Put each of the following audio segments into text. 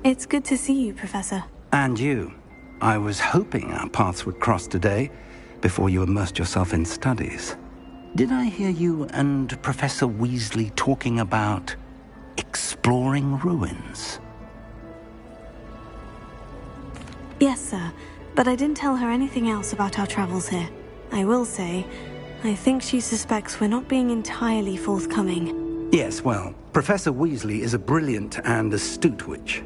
It's good to see you, Professor. And you. I was hoping our paths would cross today, before you immersed yourself in studies. Did I hear you and Professor Weasley talking about exploring ruins? Yes, sir. But I didn't tell her anything else about our travels here. I will say, I think she suspects we're not being entirely forthcoming. Yes, well, Professor Weasley is a brilliant and astute witch.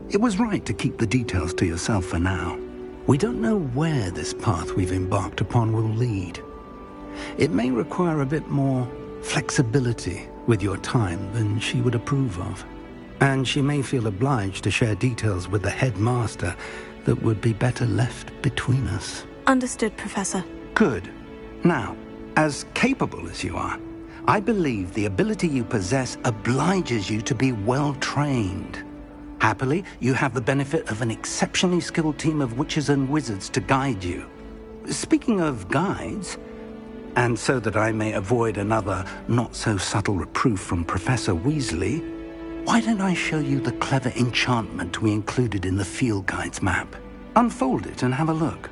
It was right to keep the details to yourself for now. We don't know where this path we've embarked upon will lead. It may require a bit more flexibility with your time than she would approve of. And she may feel obliged to share details with the headmaster that would be better left between us. Understood, Professor. Good. Now, as capable as you are, I believe the ability you possess obliges you to be well-trained. Happily, you have the benefit of an exceptionally skilled team of witches and wizards to guide you. Speaking of guides, and so that I may avoid another not-so-subtle reproof from Professor Weasley, why don't I show you the clever enchantment we included in the field guide's map? Unfold it and have a look.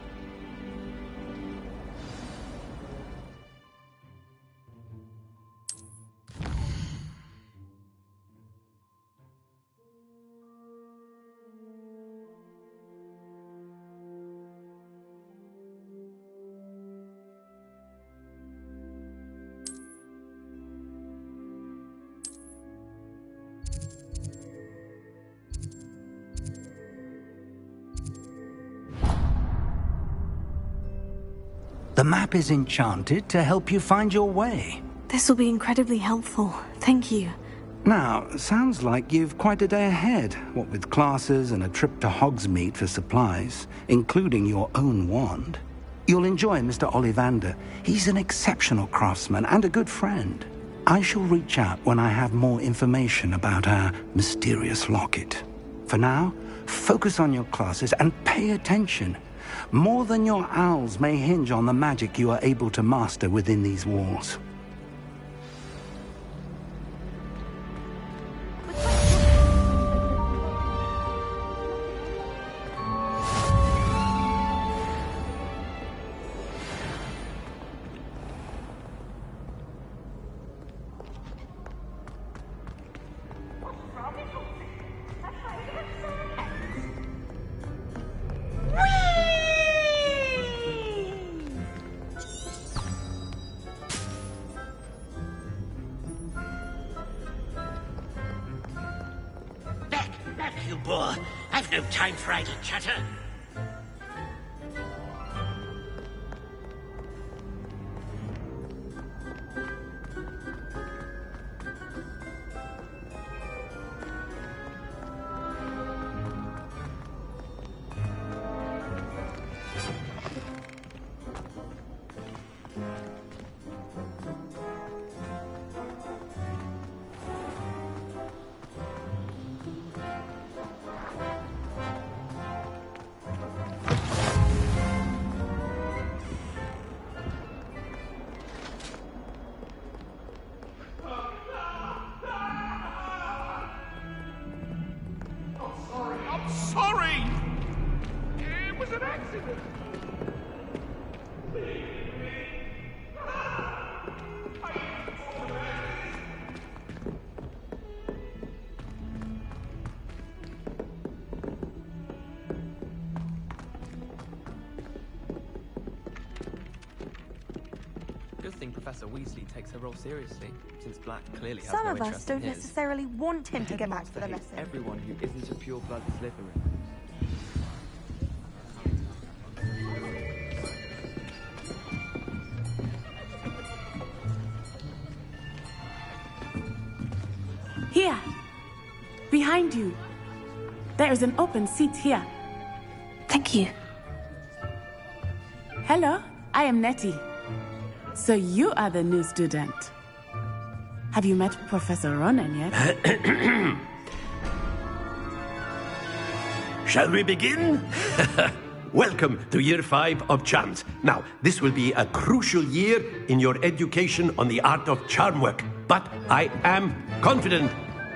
The map is enchanted to help you find your way. This will be incredibly helpful. Thank you. Now, sounds like you've quite a day ahead, what with classes and a trip to Hogsmeade for supplies, including your own wand. You'll enjoy Mr. Ollivander. He's an exceptional craftsman and a good friend. I shall reach out when I have more information about our mysterious locket. For now, focus on your classes and pay attention. More than your owls may hinge on the magic you are able to master within these walls. You bore. I've no time for idle chatter. Sorry! It was an accident! Good thing Professor Weasley takes her role seriously, since Black clearly has Some no of us interest don't in his. necessarily want him to get back for the Headmaster hates lesson. everyone who isn't a pure-blood Slytherin. Here! Behind you! There is an open seat here. Thank you. Hello, I am Nettie. So you are the new student. Have you met Professor Ronan yet? Shall we begin? Welcome to Year 5 of Charms. Now, this will be a crucial year in your education on the art of charm work. But I am confident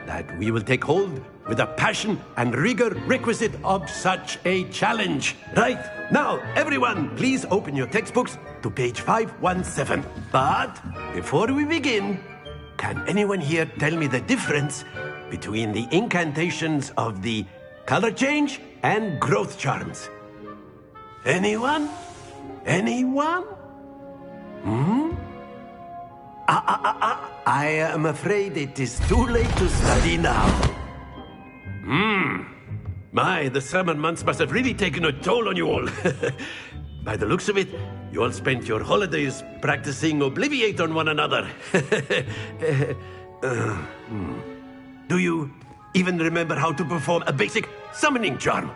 that we will take hold with the passion and rigor requisite of such a challenge. Right, now, everyone, please open your textbooks to page 517. But before we begin, can anyone here tell me the difference between the incantations of the color change and growth charms? Anyone? Anyone? I am afraid it is too late to study now. My, the summer months must have really taken a toll on you all. By the looks of it, you all spent your holidays practicing Obliviate on one another. Do you even remember how to perform a basic summoning charm?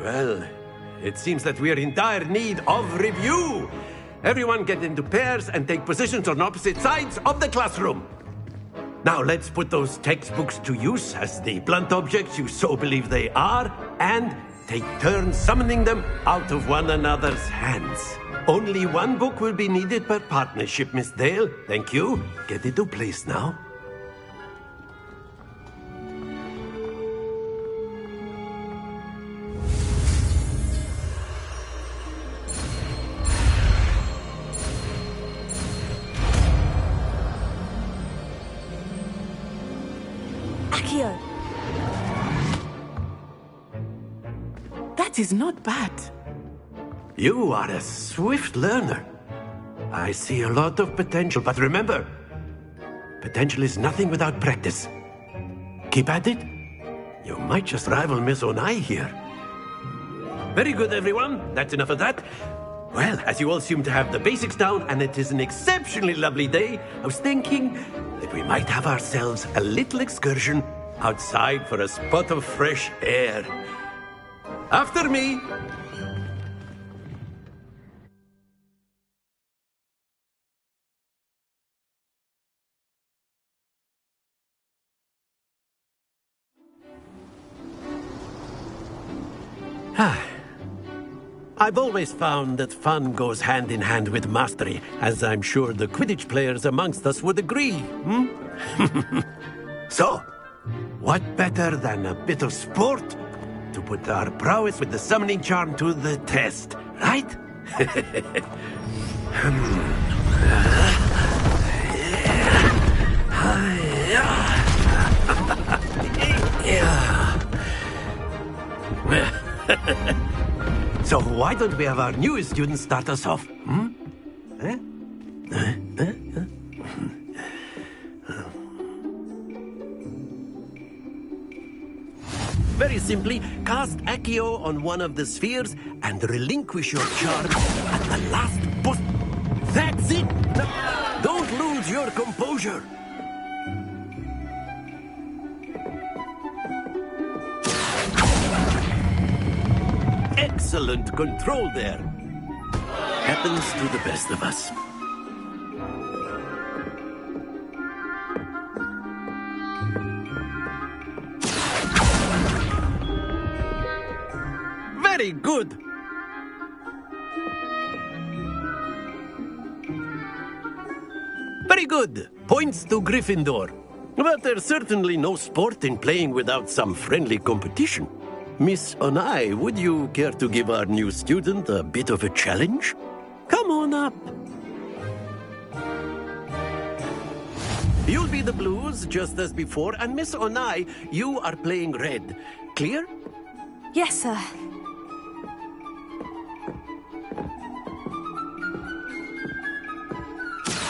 Well, it seems that we are in dire need of review. Everyone get into pairs and take positions on opposite sides of the classroom. Now let's put those textbooks to use as the blunt objects you so believe they are, and take turns summoning them out of one another's hands. Only one book will be needed per partnership, Miss Dale. Thank you. Get into place now. Accio! That is not bad. You are a swift learner. I see a lot of potential, but remember, potential is nothing without practice. Keep at it. You might just rival Miss Onai here. Very good, everyone. That's enough of that. Well, as you all seem to have the basics down, and it is an exceptionally lovely day, I was thinking that we might have ourselves a little excursion outside for a spot of fresh air. After me. I've always found that fun goes hand in hand with mastery, as I'm sure the Quidditch players amongst us would agree. So, what better than a bit of sport to put our prowess with the summoning charm to the test, right? So why don't we have our newest student start us off? Very simply, cast Accio on one of the spheres and relinquish your charm at the last boost. That's it! Now, don't lose your composure. Excellent control there. Happens to the best of us. Very good. Very good. Points to Gryffindor. But there's certainly no sport in playing without some friendly competition. Miss Onai, would you care to give our new student a bit of a challenge? Come on up. You'll be the blues, just as before, and Miss Onai, you are playing red. Clear? Yes, sir.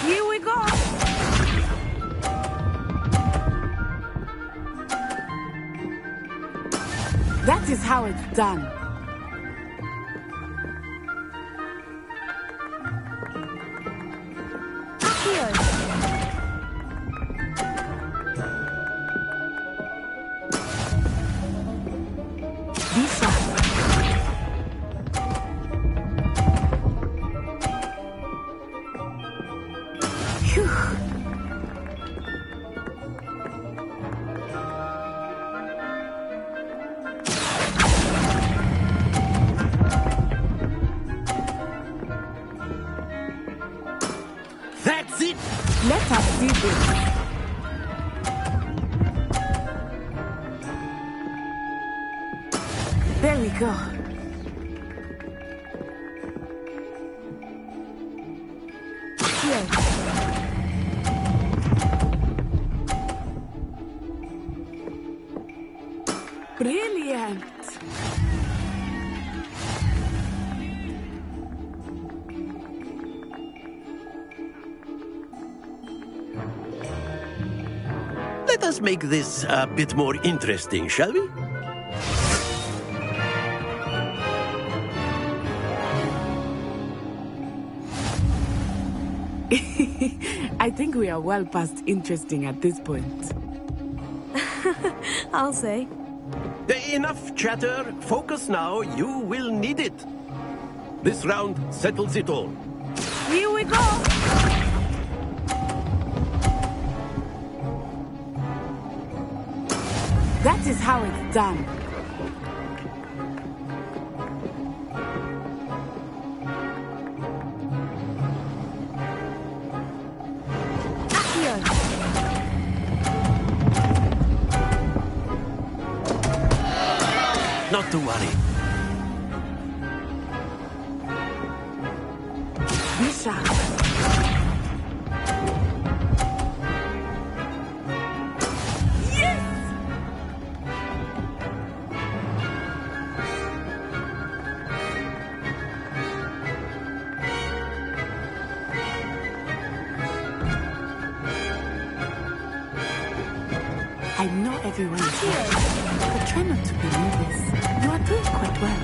Here we go! That is how it's done. Accio! Visa. Phew. That's it! Let us see this. There we go. Here. Brilliant. Let us make this a bit more interesting, shall we? I think we are well past interesting at this point. I'll say. Enough chatter. Focus now. You will need it. This round settles it all. Here we go. That is how it's done. Not to worry. Be sharp. I know everyone is watching, but try not to be nervous. You are doing quite well.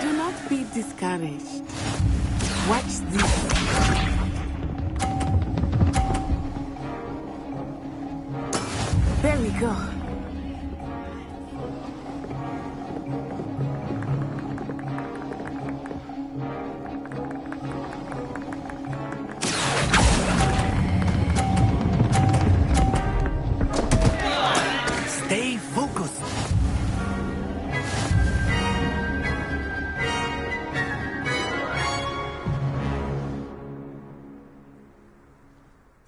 Do not be discouraged. Watch this. There we go. Stay focused.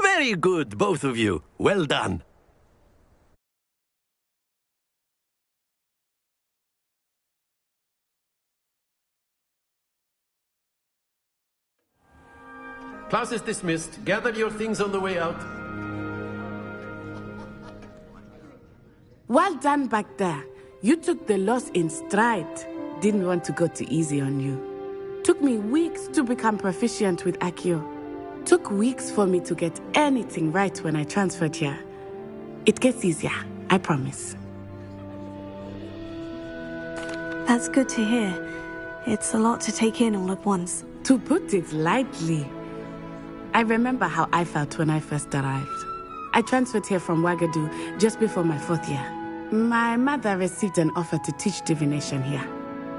Very good, both of you. Well done. Class is dismissed. Gather your things on the way out. Well done back there. You took the loss in stride. Didn't want to go too easy on you. Took me weeks to become proficient with Accio. Took weeks for me to get anything right when I transferred here. It gets easier, I promise. That's good to hear. It's a lot to take in all at once. To put it lightly, I remember how I felt when I first arrived. I transferred here from Ouagadougou just before my 4th year. My mother received an offer to teach divination here.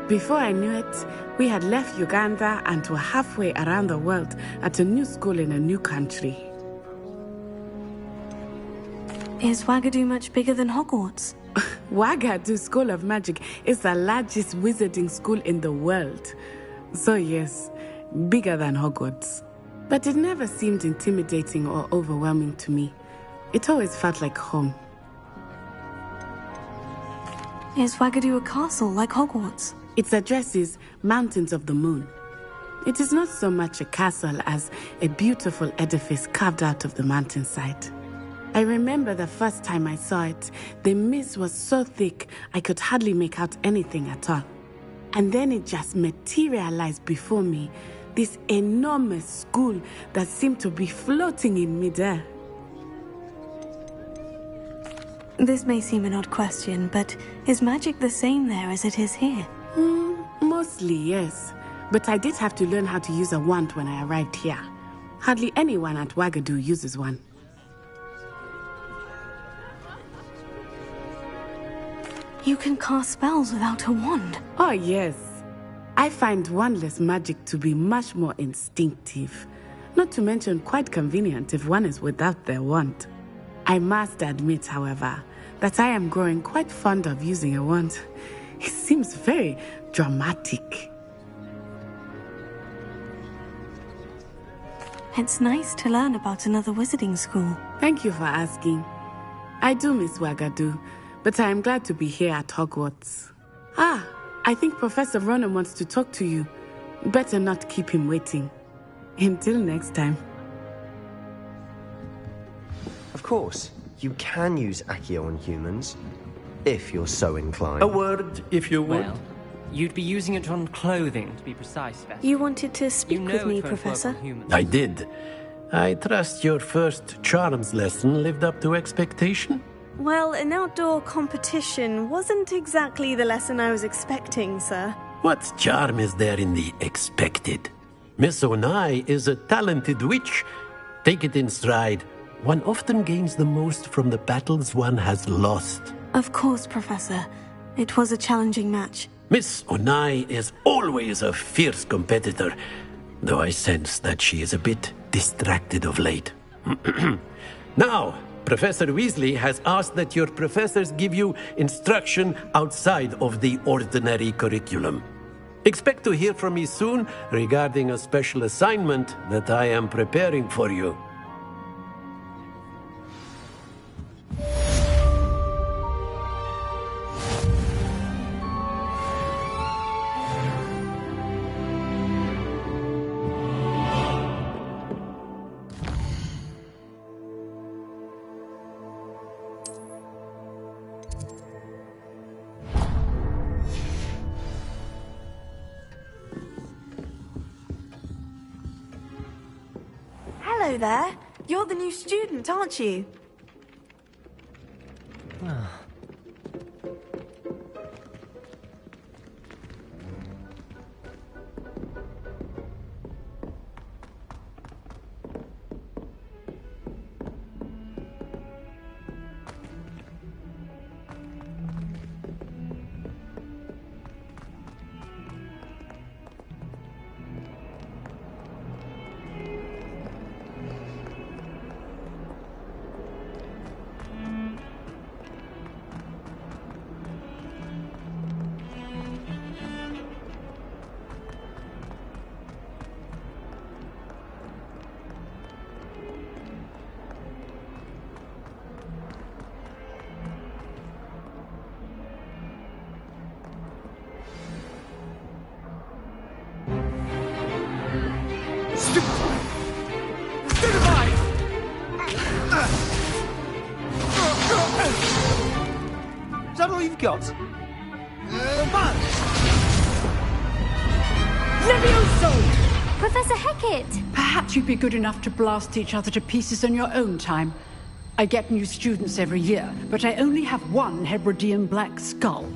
Before I knew it, we had left Uganda and were halfway around the world at a new school in a new country. Is Ouagadougou much bigger than Hogwarts? Ouagadougou School of Magic is the largest wizarding school in the world. So yes, bigger than Hogwarts. But it never seemed intimidating or overwhelming to me. It always felt like home. Is Ouagadougou a castle like Hogwarts? Its address is Mountains of the Moon. It is not so much a castle as a beautiful edifice carved out of the mountainside. I remember the first time I saw it, the mist was so thick I could hardly make out anything at all. And then it just materialized before me, this enormous school that seemed to be floating in midair. This may seem an odd question, but is magic the same there as it is here? Mostly, yes. But I did have to learn how to use a wand when I arrived here. Hardly anyone at Ouagadougou uses one. You can cast spells without a wand. Oh, yes. I find wandless magic to be much more instinctive. Not to mention quite convenient if one is without their wand. I must admit, however, that I am growing quite fond of using a wand. It seems very dramatic. It's nice to learn about another wizarding school. Thank you for asking. I do miss Wagadu, but I am glad to be here at Hogwarts. I think Professor Ronan wants to talk to you. Better not keep him waiting. Until next time. Of course, you can use Accio on humans, if you're so inclined. A word, if you would. Well, you'd be using it on clothing, to be precise, Vesta. You wanted to speak with me, it won't work Professor? on humans. I did. I trust your first charms lesson lived up to expectation? Well, an outdoor competition wasn't exactly the lesson I was expecting, sir. What charm is there in the expected? Miss Onai is a talented witch. Take it in stride. One often gains the most from the battles one has lost. Of course, Professor. It was a challenging match. Miss Onai is always a fierce competitor, though I sense that she is a bit distracted of late. Now, Professor Weasley has asked that your professors give you instruction outside of the ordinary curriculum. Expect to hear from me soon regarding a special assignment that I am preparing for you. Hello there. You're the new student, aren't you? Is that all you've got? Levioso! Professor Hecat! Perhaps you'd be good enough to blast each other to pieces in your own time. I get new students every year, but I only have one Hebridean black skull.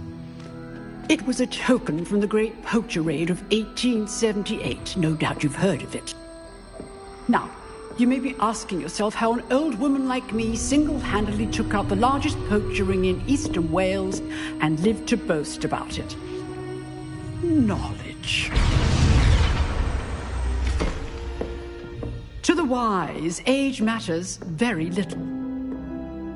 It was a token from the Great Poacher Raid of 1878. No doubt you've heard of it. Now, you may be asking yourself how an old woman like me single-handedly took out the largest poacher ring in eastern Wales and lived to boast about it. Knowledge. To the wise, age matters very little.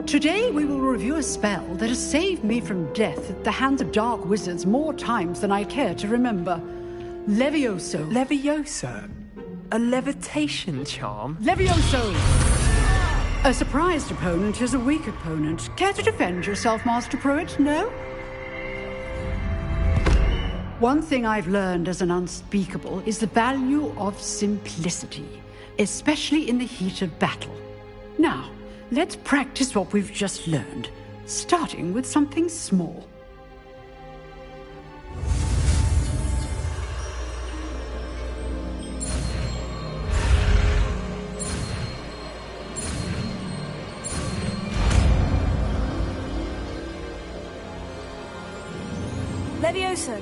Today we will review a spell that has saved me from death at the hands of dark wizards more times than I care to remember. Levioso. Levioso? A levitation charm? Levioso! A surprised opponent is a weak opponent. Care to defend yourself, Master Pruitt? No? One thing I've learned as an unspeakable is the value of simplicity, especially in the heat of battle. Now, let's practice what we've just learned, starting with something small. Levioso.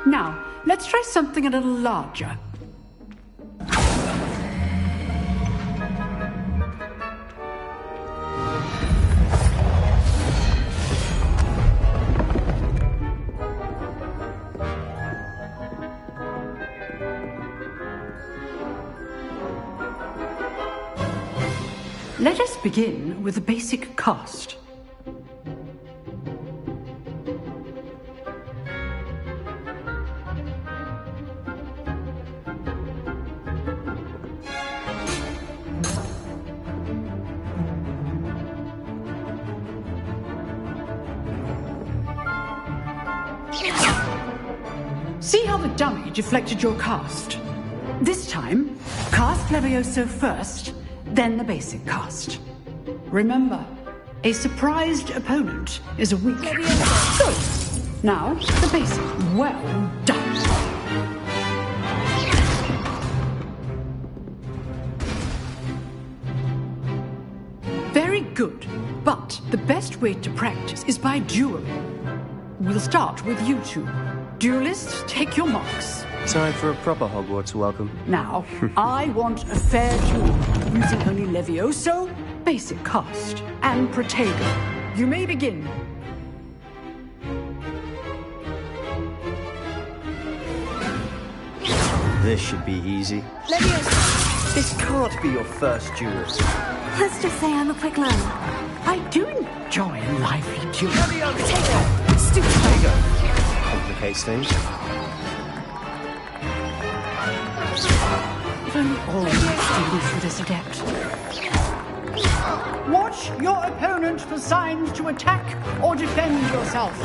Now, let's try something a little larger. Let us begin with the basic cast. See how the dummy deflected your cast? This time, cast Levioso first, then the basic cast. Remember, a surprised opponent is a weak... Levioso. Good. Now, the basic. Well done. Very good. But the best way to practice is by dueling. We'll start with you two. Duelists, take your marks. Time for a proper Hogwarts welcome. Now, I want a fair duel, using only Levioso, basic cast, and Protego. You may begin. This should be easy. Levioso! This can't be your first duel. Let's just say I'm a quick learner. I do enjoy a lively duel. Protego! Stupid. Protego complicates things. If only all of my students were this adept. Watch your opponent for signs to attack or defend yourself.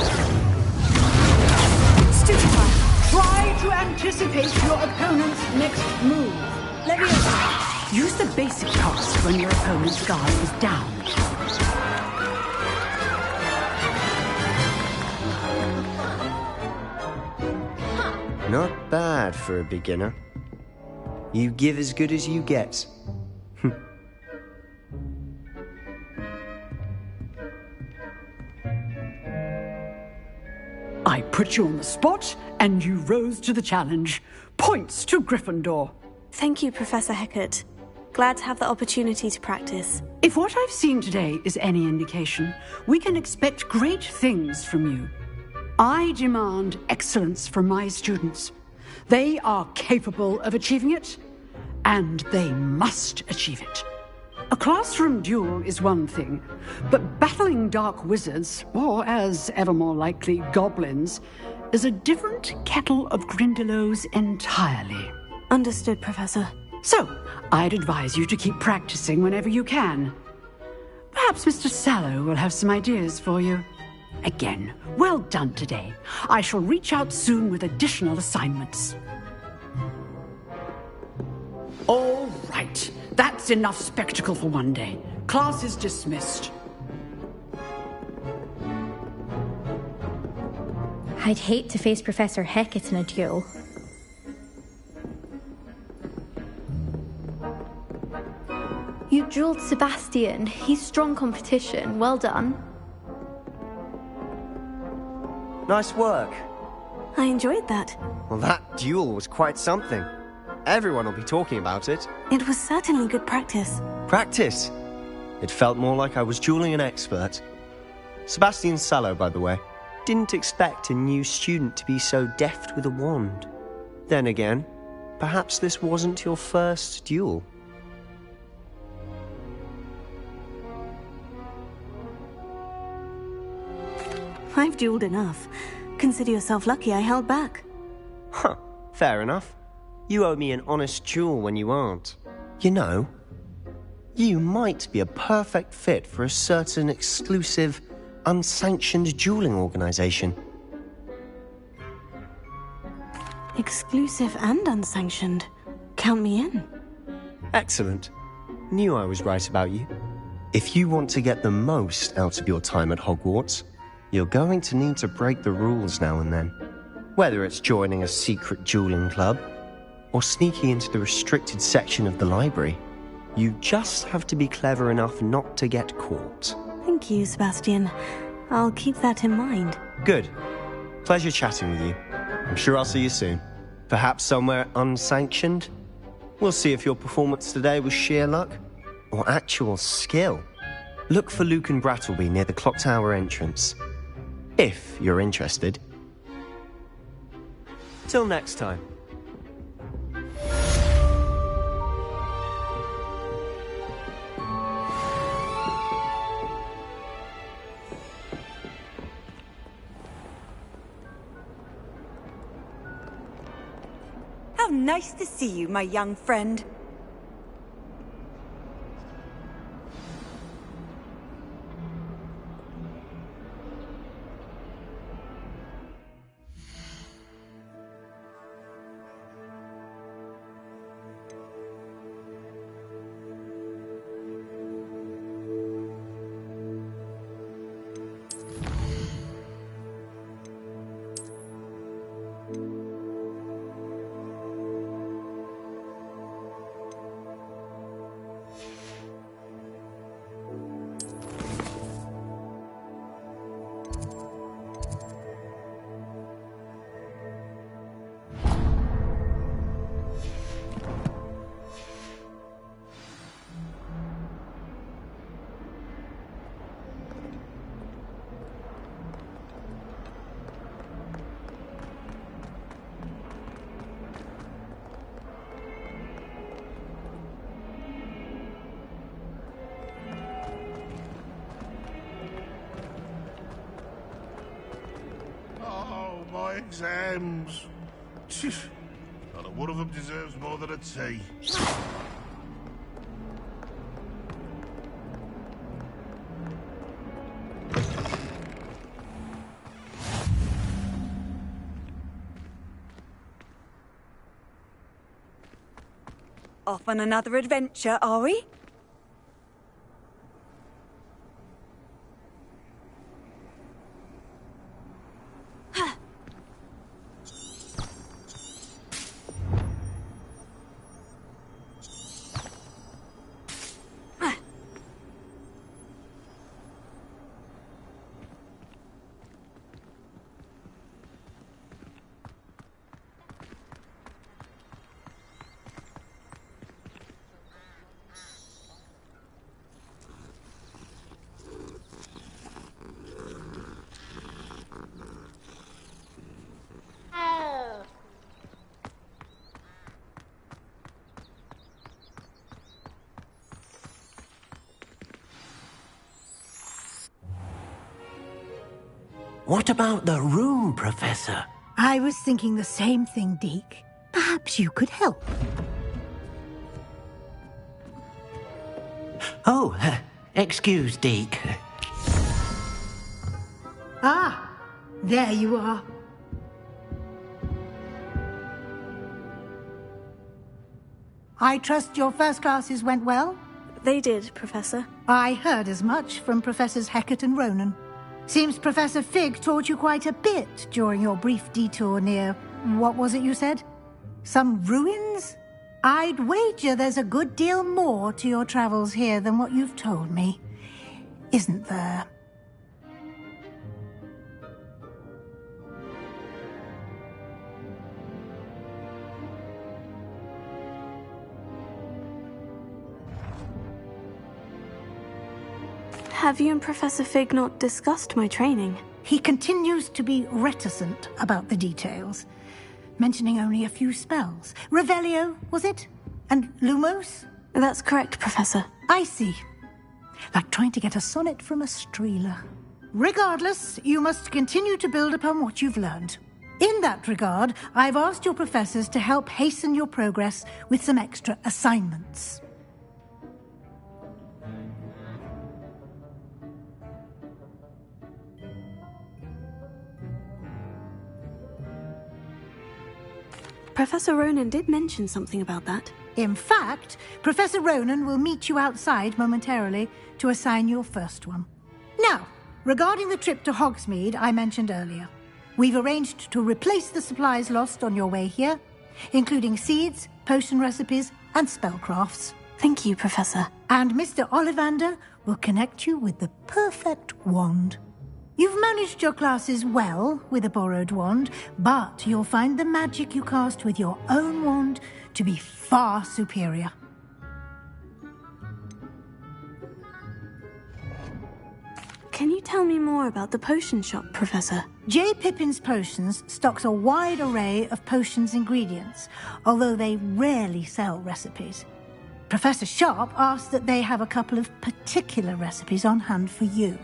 Stupefy. Try to anticipate your opponent's next move. Levioso. Use the basic cast when your opponent's guard is down. Not bad for a beginner. You give as good as you get. I put you on the spot, and you rose to the challenge. Points to Gryffindor. Thank you, Professor Hecat. Glad to have the opportunity to practice. If what I've seen today is any indication, we can expect great things from you. I demand excellence from my students. They are capable of achieving it, and they must achieve it. A classroom duel is one thing, but battling dark wizards, or as ever more likely, goblins, is a different kettle of Grindylows entirely. Understood, Professor. So, I'd advise you to keep practicing whenever you can. Perhaps Mr. Sallow will have some ideas for you. Again, well done today. I shall reach out soon with additional assignments. All right. That's enough spectacle for one day. Class is dismissed. I'd hate to face Professor Hecat in a duel. You dueled Sebastian. He's strong competition. Well done. Nice work. I enjoyed that. Well, that duel was quite something. Everyone will be talking about it. It was certainly good practice. Practice? It felt more like I was dueling an expert. Sebastian Sallow, by the way, didn't expect a new student to be so deft with a wand. Then again, perhaps this wasn't your first duel. I've dueled enough. Consider yourself lucky I held back. Huh, fair enough. You owe me an honest duel when you aren't. You know, you might be a perfect fit for a certain exclusive, unsanctioned dueling organization. Exclusive and unsanctioned. Count me in. Excellent. Knew I was right about you. If you want to get the most out of your time at Hogwarts, you're going to need to break the rules now and then. Whether it's joining a secret dueling club, or sneaking into the restricted section of the library, you just have to be clever enough not to get caught. Thank you, Sebastian. I'll keep that in mind. Good. Pleasure chatting with you. I'm sure I'll see you soon. Perhaps somewhere unsanctioned? We'll see if your performance today was sheer luck, or actual skill. Look for Luke and Brattleby near the Clock Tower entrance. If you're interested. Till next time. How nice to see you, my young friend. my exams. Not one of them deserves more than a tea. Off on another adventure, are we? What about the room, Professor? I was thinking the same thing, Deke. Perhaps you could help. Oh, excuse, Deke. Ah, there you are. I trust your first classes went well? They did, Professor. I heard as much from Professors Hecat and Ronan. Seems Professor Fig taught you quite a bit during your brief detour near... what was it you said? Some ruins? I'd wager there's a good deal more to your travels here than what you've told me. Isn't there? Have you and Professor Fig not discussed my training? He continues to be reticent about the details, mentioning only a few spells. Revelio, was it? And Lumos? That's correct, Professor. I see. Like trying to get a sonnet from a streeler. Regardless, you must continue to build upon what you've learned. In that regard, I've asked your professors to help hasten your progress with some extra assignments. Professor Ronan did mention something about that. In fact, Professor Ronan will meet you outside momentarily to assign your first one. Now, regarding the trip to Hogsmeade I mentioned earlier, we've arranged to replace the supplies lost on your way here, including seeds, potion recipes, and spellcrafts. Thank you, Professor. And Mr. Ollivander will connect you with the perfect wand. You've managed your classes well with a borrowed wand, but you'll find the magic you cast with your own wand to be far superior. Can you tell me more about the potion shop, Professor? J. Pippin's Potions stocks a wide array of potions ingredients, although they rarely sell recipes. Professor Sharp asked that they have a couple of particular recipes on hand for you.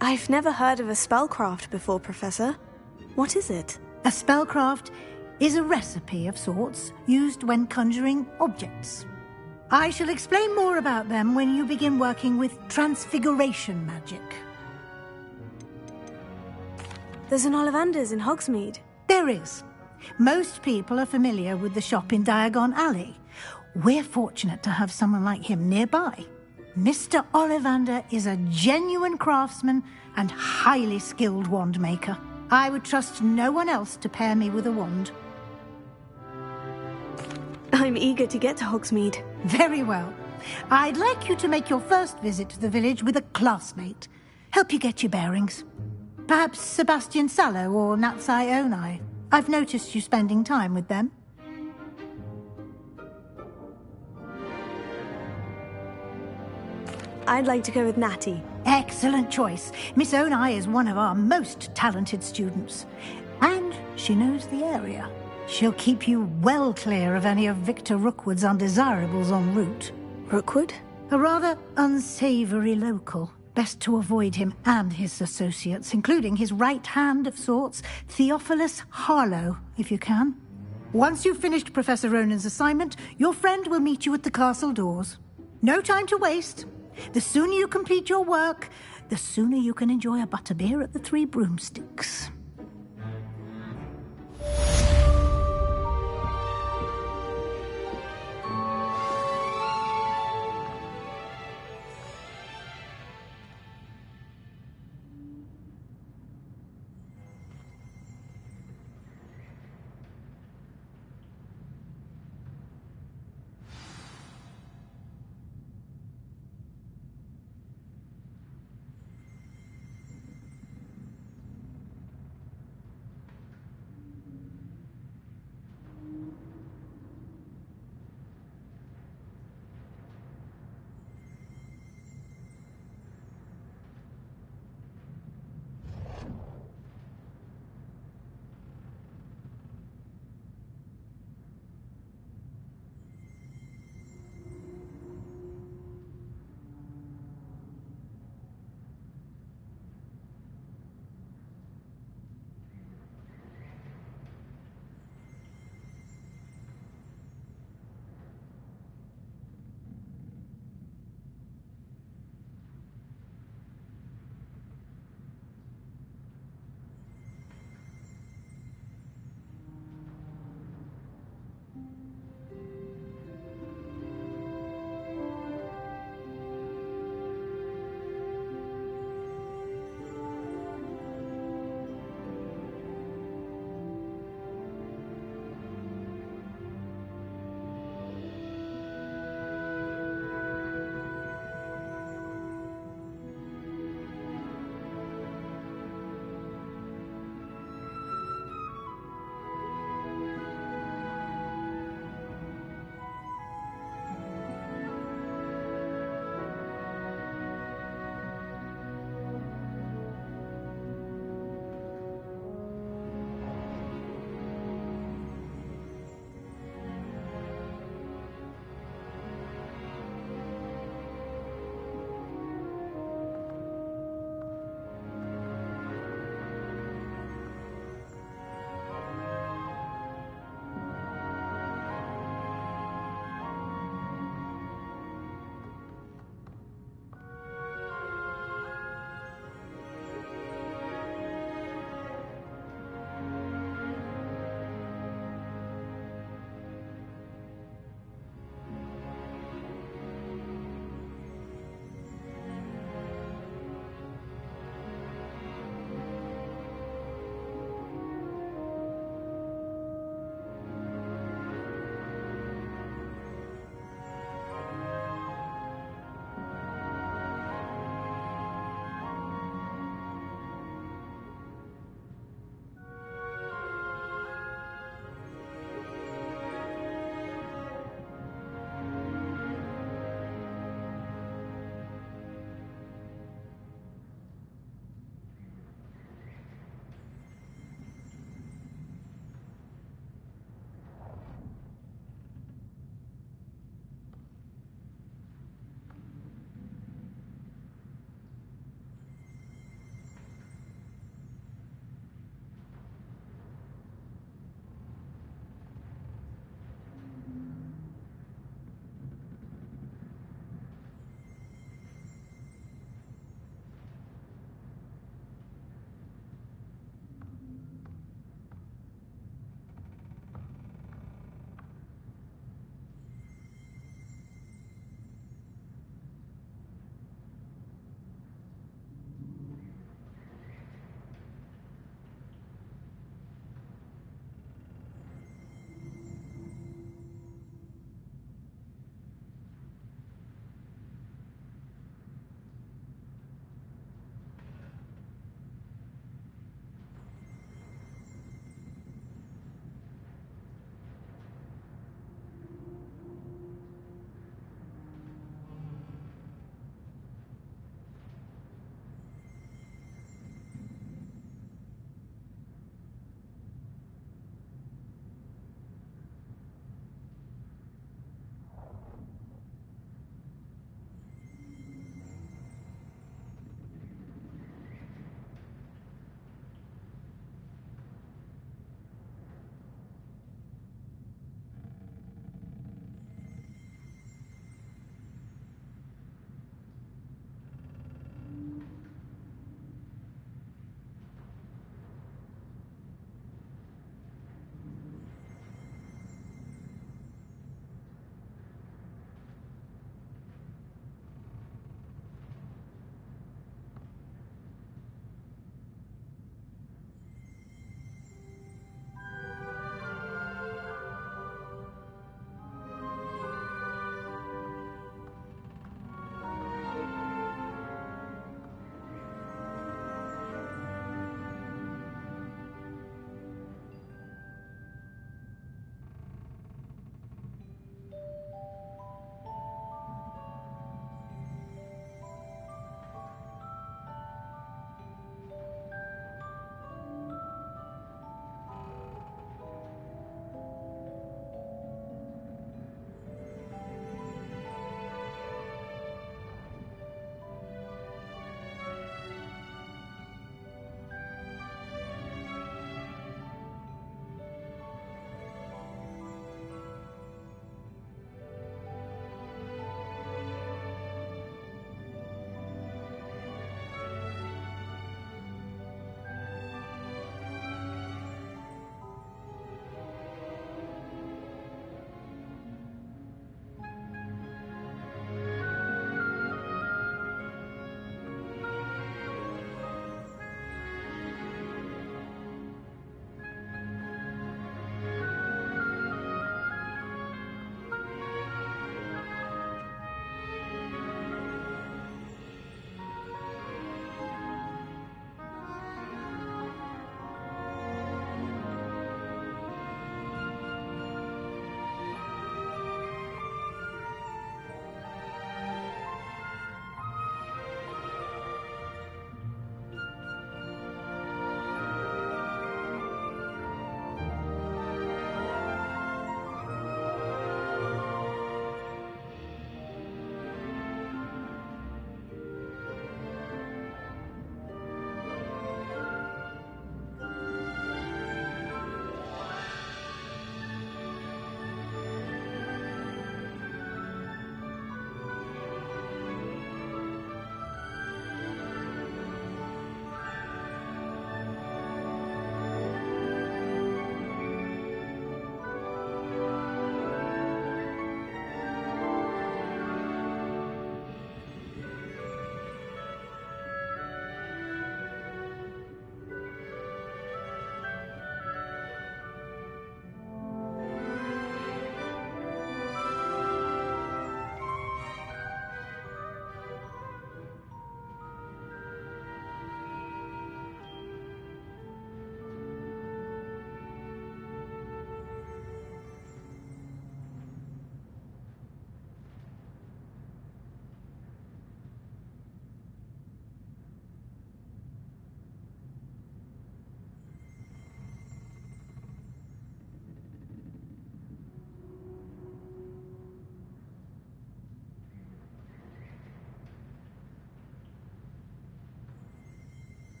I've never heard of a spellcraft before, Professor. What is it? A spellcraft is a recipe of sorts used when conjuring objects. I shall explain more about them when you begin working with transfiguration magic. There's an Ollivander's in Hogsmeade. There is. Most people are familiar with the shop in Diagon Alley. We're fortunate to have someone like him nearby. Mr. Ollivander is a genuine craftsman and highly skilled wand maker. I would trust no one else to pair me with a wand. I'm eager to get to Hogsmeade. Very well. I'd like you to make your first visit to the village with a classmate. Help you get your bearings. Perhaps Sebastian Sallow or Natsai Onai. I've noticed you spending time with them. I'd like to go with Natty. Excellent choice. Miss Onai is one of our most talented students. And she knows the area. She'll keep you well clear of any of Victor Rookwood's undesirables en route. Rookwood? A rather unsavoury local. Best to avoid him and his associates, including his right hand of sorts, Theophilus Harlow, if you can. Once you've finished Professor Ronan's assignment, your friend will meet you at the castle doors. No time to waste. The sooner you complete your work, the sooner you can enjoy a butterbeer at the Three Broomsticks.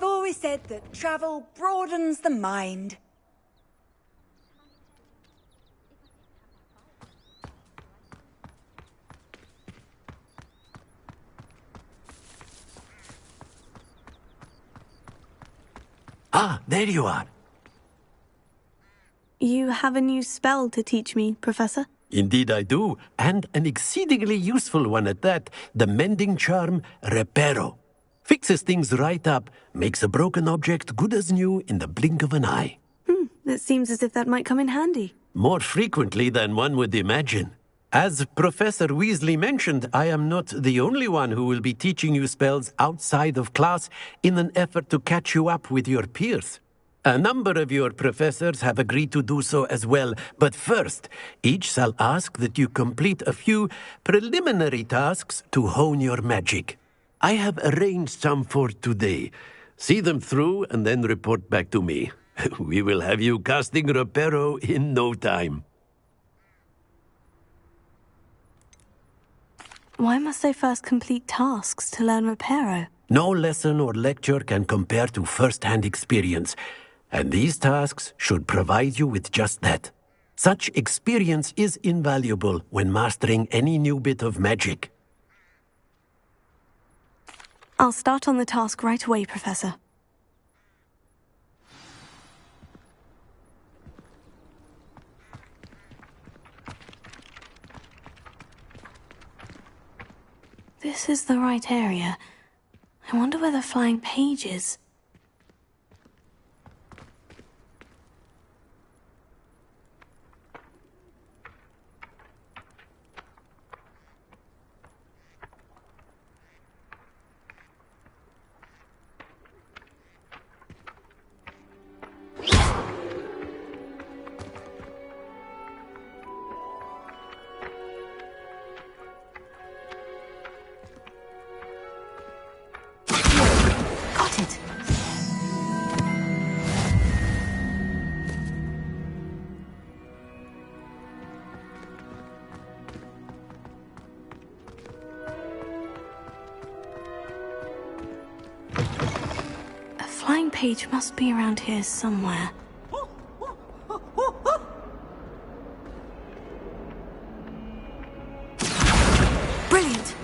I've always said that travel broadens the mind. Ah, there you are. You have a new spell to teach me, Professor? Indeed I do, and an exceedingly useful one at that. The mending charm, Reparo. Fixes things right up, makes a broken object good as new in the blink of an eye. It seems as if that might come in handy. More frequently than one would imagine. As Professor Weasley mentioned, I am not the only one who will be teaching you spells outside of class in an effort to catch you up with your peers. A number of your professors have agreed to do so as well, but first, each shall ask that you complete a few preliminary tasks to hone your magic. I have arranged some for today. See them through and then report back to me. We will have you casting Reparo in no time. Why must I first complete tasks to learn Reparo? No lesson or lecture can compare to first-hand experience, and these tasks should provide you with just that. Such experience is invaluable when mastering any new bit of magic. I'll start on the task right away, Professor. This is the right area. I wonder where the flying page is. Page must be around here somewhere. Brilliant!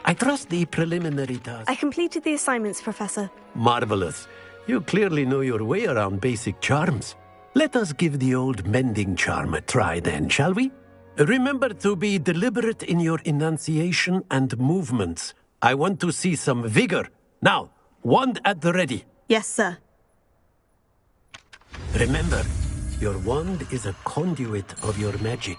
I trust the preliminary task. I completed the assignments, Professor. Marvelous. You clearly know your way around basic charms. Let us give the old mending charm a try then, shall we? Remember to be deliberate in your enunciation and movements. I want to see some vigor. Now, wand at the ready. Yes, sir. Remember, your wand is a conduit of your magic.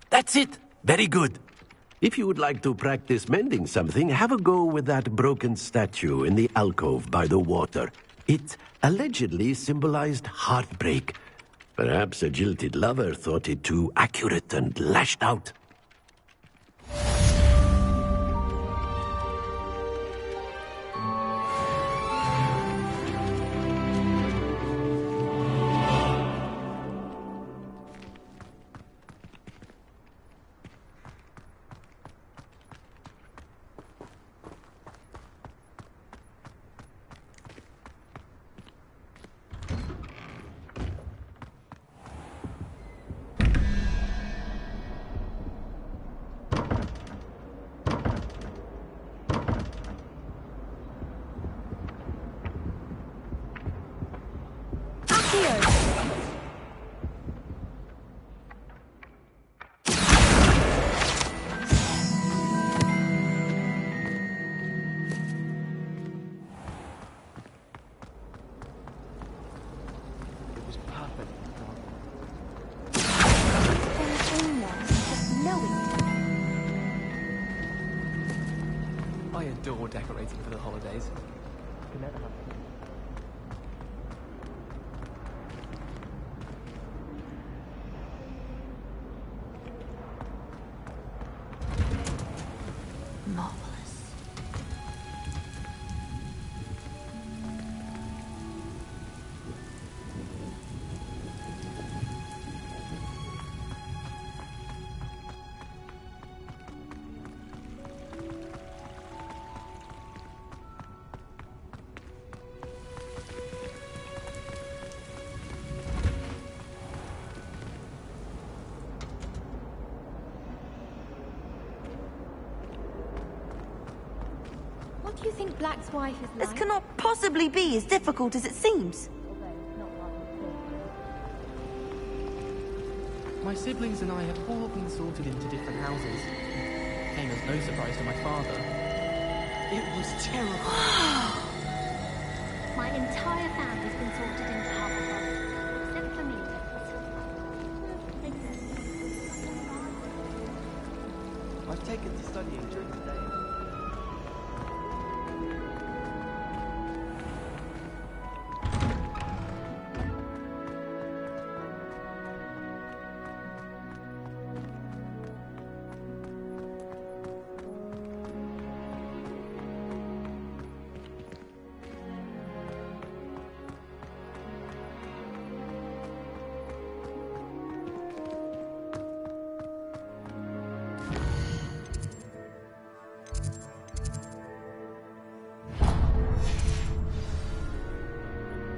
That's it. Very good. If you would like to practice mending something, have a go with that broken statue in the alcove by the water. It allegedly symbolized heartbreak. Perhaps a jilted lover thought it too accurate and lashed out. I adore decorating for the holidays. Can never have Marvelous. What do you think Black's wife is like? This cannot possibly be as difficult as it seems. My siblings and I have all been sorted into different houses. Came as no surprise to my father. It was terrible. My entire family's been sorted into Hogwarts, except for me. I've taken to studying during the day.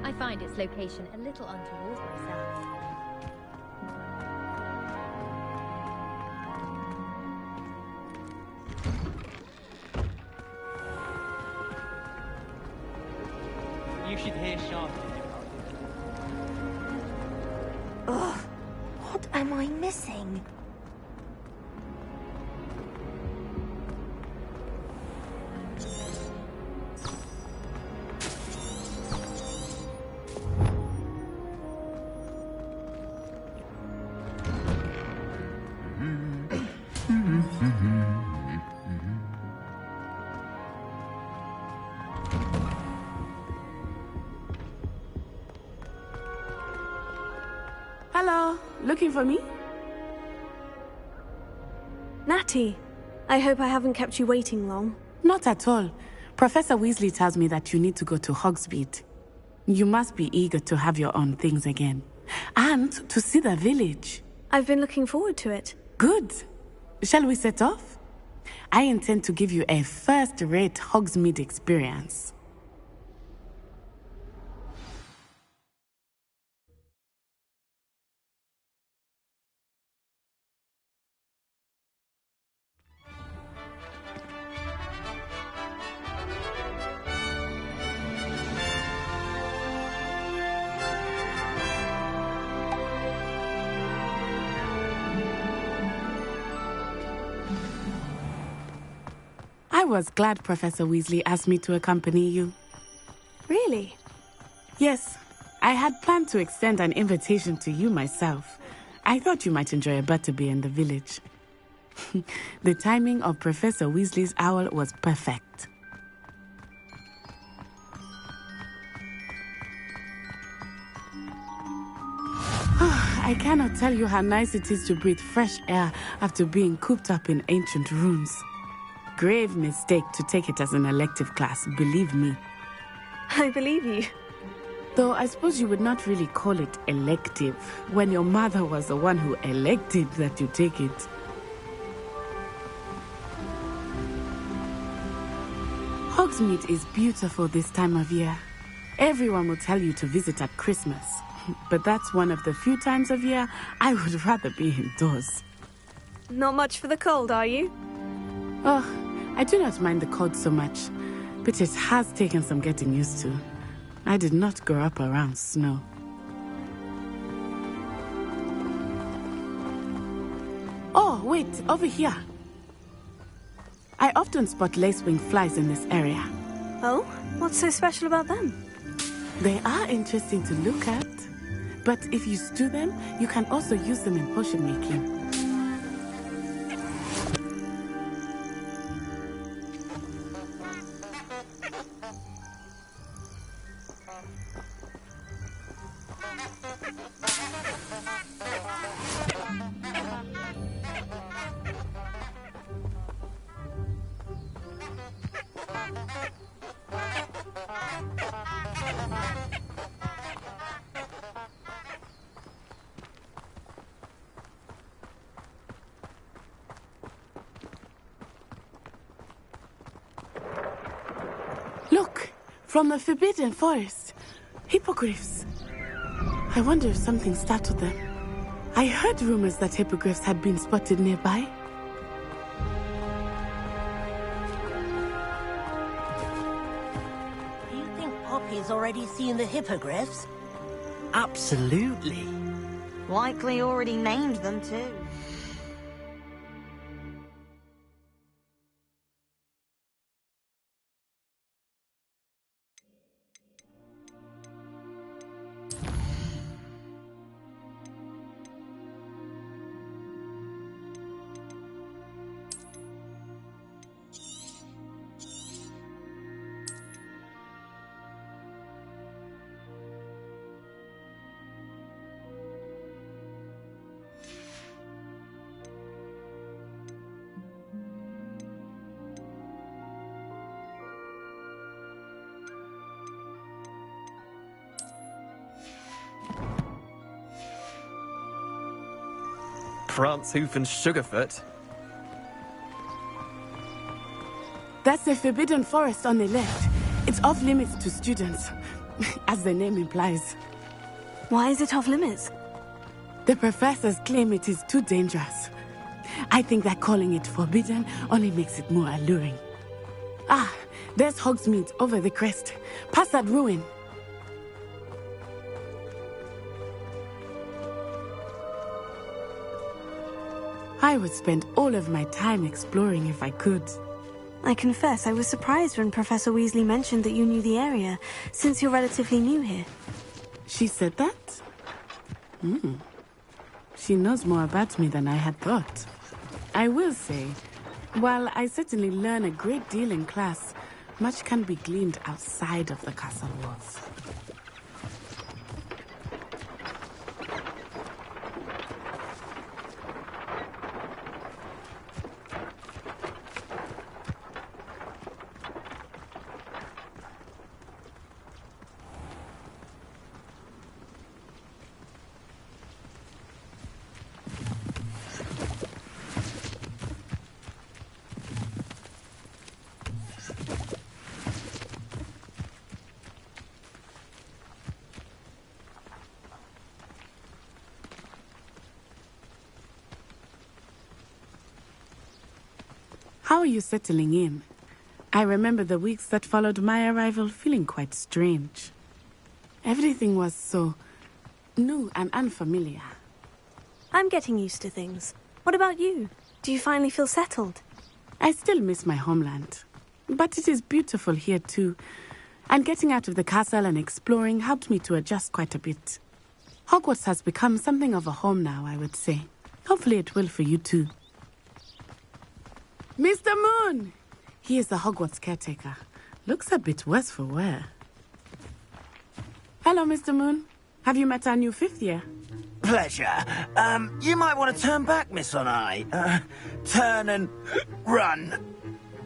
I find its location a little untoward myself. You should hear Charlotte. Ugh, what am I missing? Hello, looking for me? Natty, I hope I haven't kept you waiting long. Not at all. Professor Weasley tells me that you need to go to Hogsmeade. You must be eager to have your own things again. And to see the village. I've been looking forward to it. Good. Shall we set off? I intend to give you a first-rate Hogsmeade experience. I was glad Professor Weasley asked me to accompany you. Really? Yes. I had planned to extend an invitation to you myself. I thought you might enjoy a butterbeer in the village. The timing of Professor Weasley's owl was perfect. I cannot tell you how nice it is to breathe fresh air after being cooped up in ancient rooms. Grave mistake to take it as an elective class, believe me. I believe you. Though I suppose you would not really call it elective when your mother was the one who elected that you take it. Hogsmeade is beautiful this time of year. Everyone will tell you to visit at Christmas, but that's one of the few times of year I would rather be indoors. Not much for the cold, are you? Oh, I do not mind the cold so much, but it has taken some getting used to. I did not grow up around snow. Oh, wait, over here. I often spot lacewing flies in this area. Oh? What's so special about them? They are interesting to look at, but if you stew them, you can also use them in potion making. From the Forbidden Forest. Hippogriffs. I wonder if something startled them. I heard rumors that hippogriffs had been spotted nearby. Do you think Poppy's already seen the hippogriffs? Absolutely. Likely already named them too. Prancehoof and Sugarfoot. That's the Forbidden Forest on the left. It's off limits to students, as the name implies. Why is it off limits? The professors claim it is too dangerous. I think that calling it forbidden only makes it more alluring. Ah, there's Hogsmeade over the crest. Past that ruin. I would spend all of my time exploring if I could. I confess I was surprised when Professor Weasley mentioned that you knew the area, since you're relatively new here. She said that? She knows more about me than I had thought. I will say, while I certainly learn a great deal in class, much can be gleaned outside of the castle walls. How are you settling in? I remember the weeks that followed my arrival feeling quite strange. Everything was so new and unfamiliar. I'm getting used to things. What about you? Do you finally feel settled? I still miss my homeland. But it is beautiful here too. And getting out of the castle and exploring helped me to adjust quite a bit. Hogwarts has become something of a home now, I would say. Hopefully it will for you too. Mr. Moon! He is the Hogwarts caretaker. Looks a bit worse for wear. Hello, Mr. Moon. Have you met our new fifth year? Pleasure. You might want to turn back, Miss Onai. Turn and run.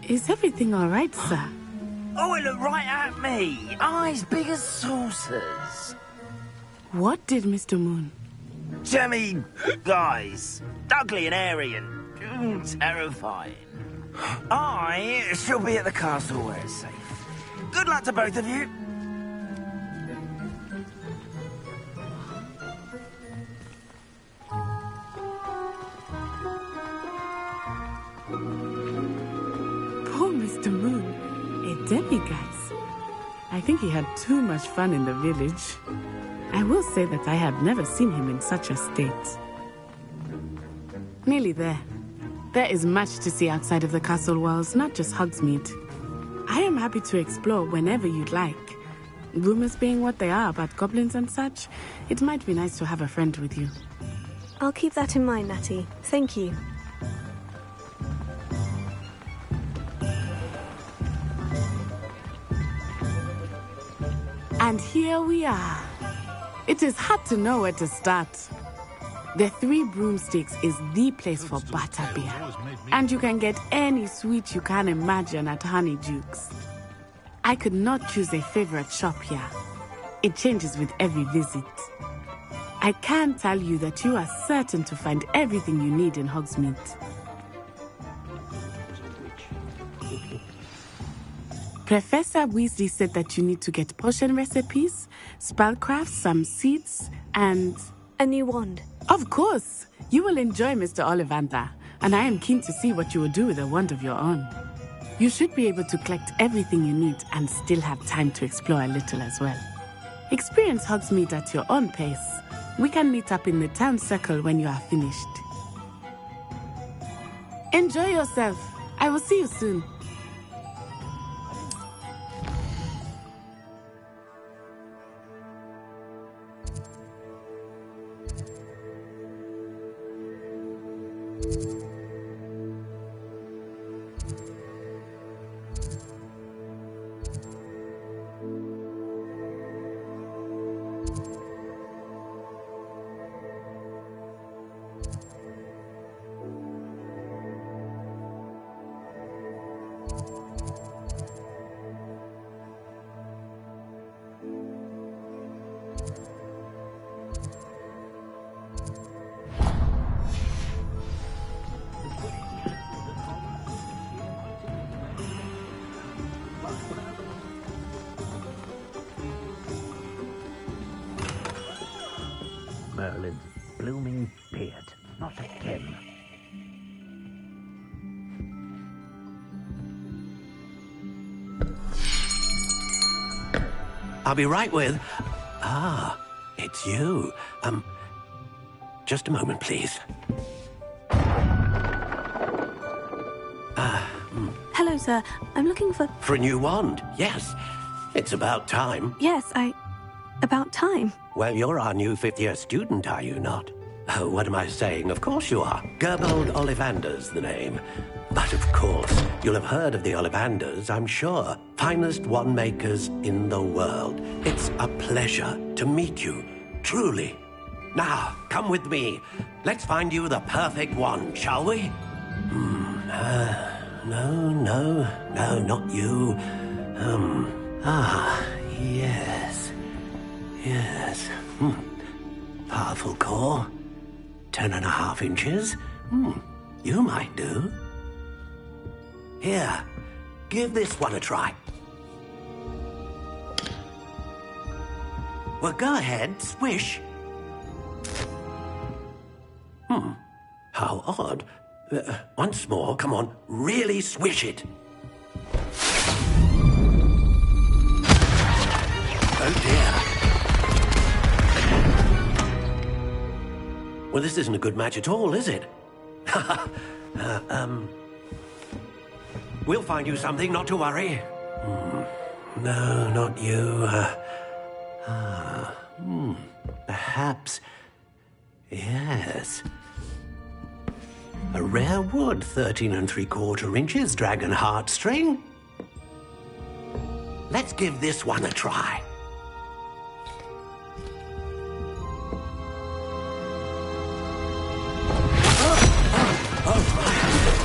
Is everything all right, sir? Oh, it looked right at me. Eyes big as saucers. What did Mr. Moon? Jemmy guys. Ugly and airy and terrifying. I shall be at the castle where it's safe. Good luck to both of you. Poor Mr. Moon. A demiguise. I think he had too much fun in the village. I will say that I have never seen him in such a state. Nearly there. There is much to see outside of the castle walls, not just Hogsmeade. I am happy to explore whenever you'd like. Rumors being what they are about goblins and such, it might be nice to have a friend with you. I'll keep that in mind, Natty. Thank you. And here we are. It is hard to know where to start. The Three Broomsticks is the place for butterbeer. And you can get any sweet you can imagine at Honeydukes. I could not choose a favorite shop here. It changes with every visit. I can tell you that you are certain to find everything you need in Hogsmeade. Professor Weasley said that you need to get potion recipes, spellcraft, some seeds, and... a new wand. Of course! You will enjoy Mr. Ollivander, and I am keen to see what you will do with a wand of your own. You should be able to collect everything you need and still have time to explore a little as well. Experience Hogsmeade at your own pace. We can meet up in the town circle when you are finished. Enjoy yourself. I will see you soon. Merlin's blooming beard. Not again. I'll be right with... Ah, it's you. Just a moment, please. Hello, sir. I'm looking for... For a new wand, yes. It's about time. Yes, about time. Well, you're our new fifth-year student, are you not? Oh, what am I saying? Of course you are. Gerbold Ollivander's the name. But of course, you'll have heard of the Ollivanders, I'm sure. Finest wand makers in the world. It's a pleasure to meet you, truly. Now, come with me. Let's find you the perfect wand, shall we? No, not you. Yes. Powerful core. 10.5 inches. You might do. Here, give this one a try. Well, go ahead, swish. How odd. Once more, come on, really swish it. Oh dear. Well, this isn't a good match at all, is it? We'll find you something, not to worry. No, not you. Perhaps... Yes. A rare wood, 13 3/4 inches, dragon heartstring. Let's give this one a try.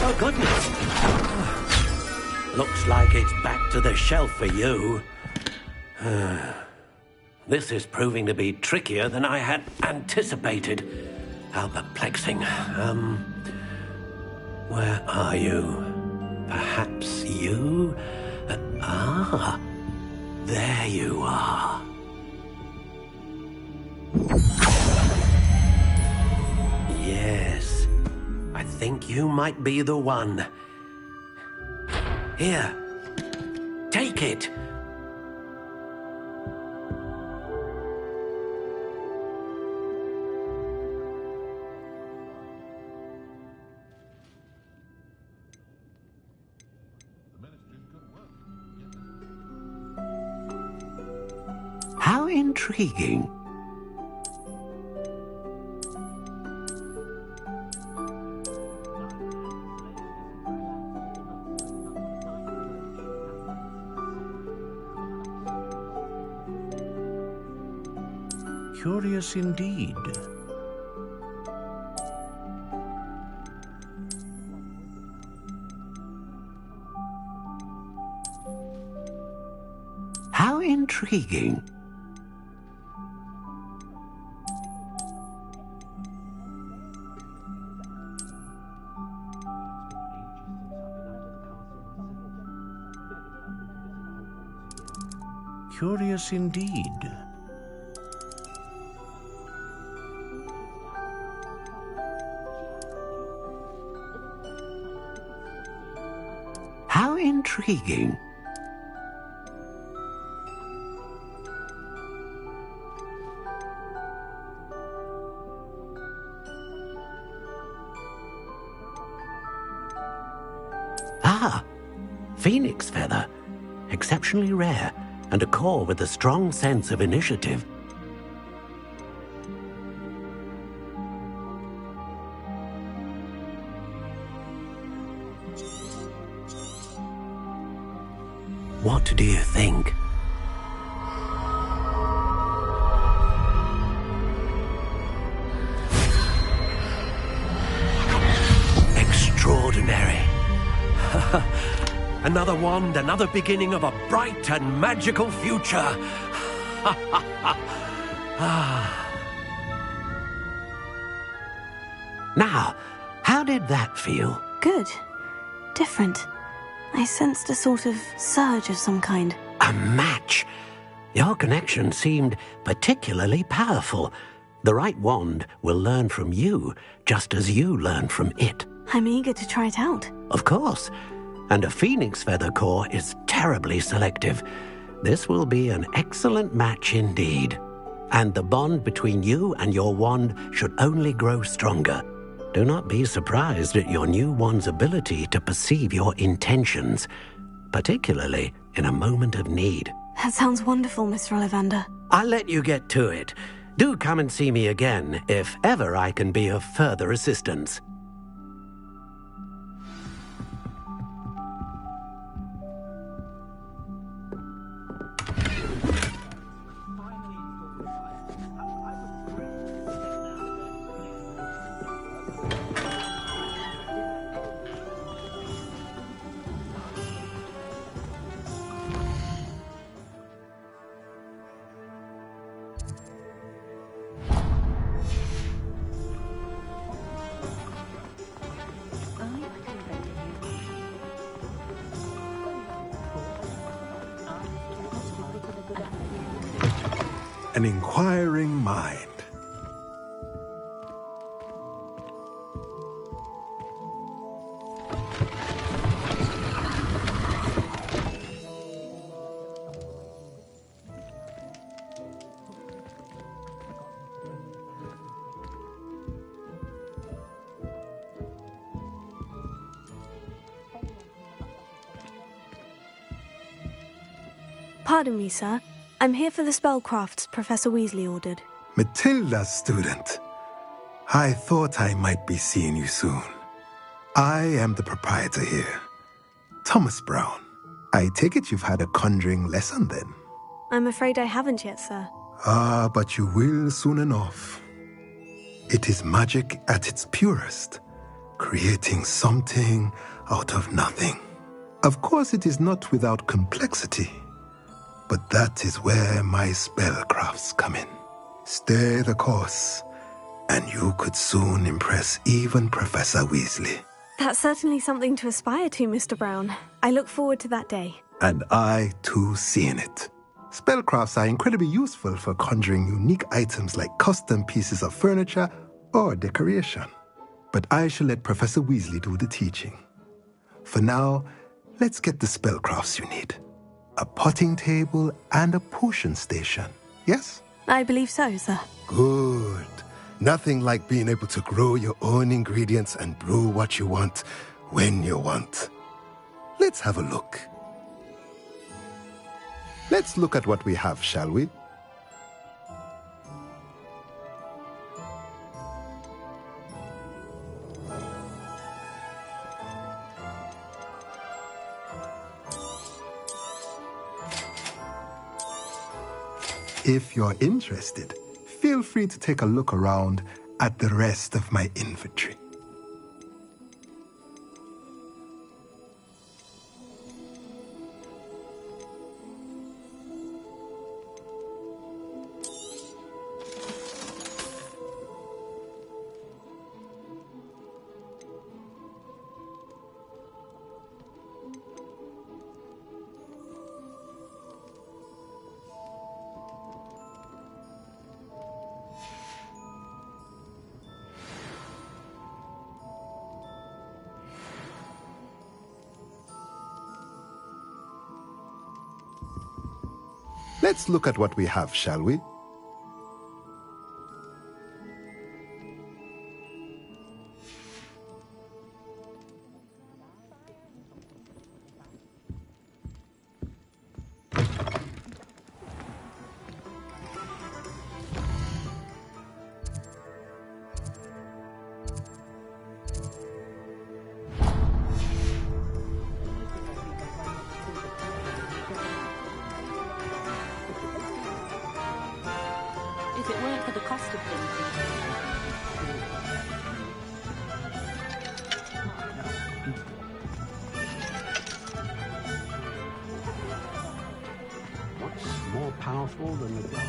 Oh, goodness. Looks like it's back to the shelf for you. This is proving to be trickier than I had anticipated. How perplexing. Where are you? Perhaps you? There you are. Yes, I think you might be the one. Here, take it. How intriguing. Curious indeed. How intriguing. Curious indeed. How intriguing. Ah, phoenix feather. Exceptionally rare, and a core with a strong sense of initiative. What do you think? Extraordinary. Another wand, another beginning of a bright and magical future. Now, how did that feel? Good. Different. I sensed a sort of surge of some kind. A match. Your connection seemed particularly powerful. The right wand will learn from you, just as you learn from it. I'm eager to try it out. Of course. And a phoenix feather core is terribly selective. This will be an excellent match indeed. And the bond between you and your wand should only grow stronger. Do not be surprised at your new wand's ability to perceive your intentions, particularly in a moment of need. That sounds wonderful, Mr. Ollivander. I'll let you get to it. Do come and see me again if ever I can be of further assistance. An inquiring mind. Pardon me, sir. I'm here for the spellcrafts Professor Weasley ordered. Matilda's student. I thought I might be seeing you soon. I am the proprietor here, Thomas Brown. I take it you've had a conjuring lesson then? I'm afraid I haven't yet, sir. Ah, but you will soon enough. It is magic at its purest, creating something out of nothing. Of course, it is not without complexity. But that is where my spellcrafts come in. Stay the course, and you could soon impress even Professor Weasley. That's certainly something to aspire to, Mr. Brown. I look forward to that day. And I, too, seeing it. Spellcrafts are incredibly useful for conjuring unique items like custom pieces of furniture or decoration. But I shall let Professor Weasley do the teaching. For now, let's get the spellcrafts you need. A potting table and a potion station, yes? I believe so, sir. Good. Nothing like being able to grow your own ingredients and brew what you want, when you want. Let's have a look. Let's look at what we have, shall we? If you're interested, feel free to take a look around at the rest of my inventory. Let's look at what we have, shall we? If it weren't for the cost of things. What's more powerful than the dark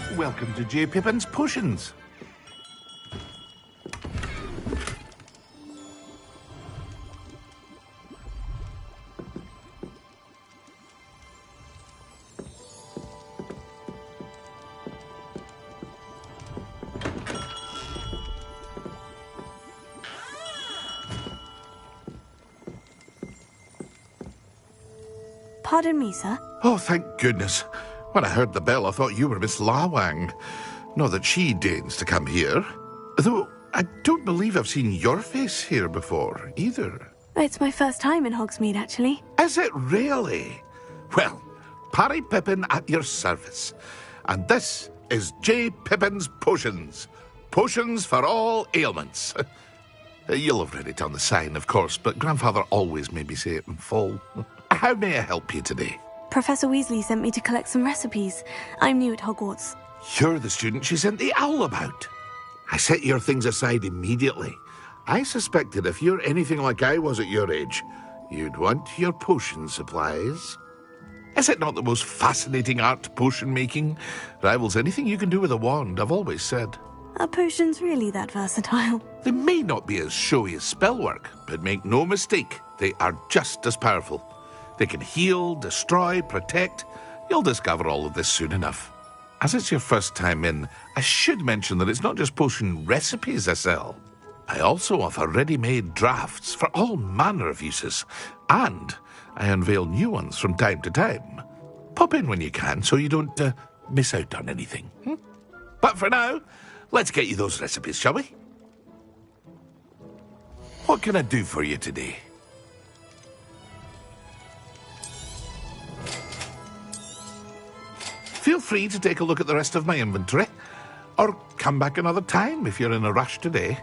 arts? Welcome to J. Pippin's Potions. Pardon me, sir. Oh, thank goodness. When I heard the bell, I thought you were Miss Lawang. Not that she deigns to come here. Though I don't believe I've seen your face here before, either. It's my first time in Hogsmeade, actually. Is it really? Well, Parry Pippin at your service. And this is J. Pippin's Potions. Potions for all ailments. You'll have read it on the sign, of course, but Grandfather always made me say it in full. How may I help you today? Professor Weasley sent me to collect some recipes. I'm new at Hogwarts. You're the student she sent the owl about. I set your things aside immediately. I suspected if you're anything like I was at your age, you'd want your potion supplies. Is it not the most fascinating art, potion making? Rivals anything you can do with a wand, I've always said. Are potions really that versatile? They may not be as showy as spellwork, but make no mistake, they are just as powerful. They can heal, destroy, protect. You'll discover all of this soon enough. As it's your first time in, I should mention that it's not just potion recipes I sell. I also offer ready-made drafts for all manner of uses, and I unveil new ones from time to time. Pop in when you can so you don't miss out on anything. But for now, let's get you those recipes, shall we? What can I do for you today? Feel free to take a look at the rest of my inventory, or come back another time if you're in a rush today.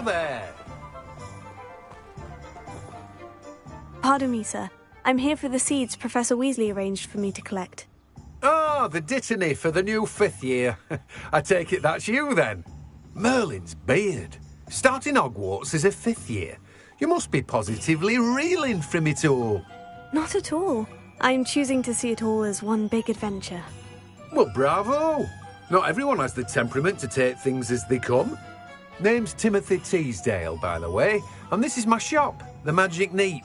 there! Pardon me, sir. I'm here for the seeds Professor Weasley arranged for me to collect. Oh, the dittany for the new 5th year. I take it that's you, then. Merlin's beard. Starting Hogwarts as a 5th year. You must be positively reeling from it all. Not at all. I'm choosing to see it all as one big adventure. Well, bravo! Not everyone has the temperament to take things as they come. Name's Timothy Teasdale, by the way, and this is my shop, the Magic Neep.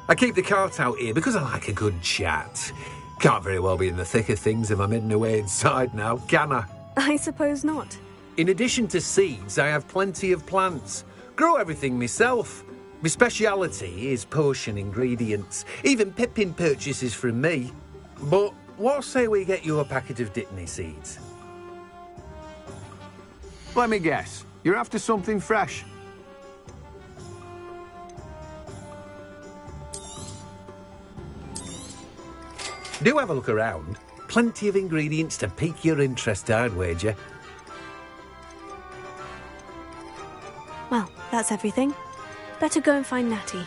I keep the cart out here because I like a good chat. Can't very well be in the thick of things if I'm hidden away inside now, can I? I suppose not. In addition to seeds, I have plenty of plants. Grow everything myself. My speciality is potion ingredients. Even Pippin purchases from me. But what say we get you a packet of Dittany seeds? Let me guess. You're after something fresh. Do have a look around. Plenty of ingredients to pique your interest, I'd wager. Well, that's everything. Better go and find Natty.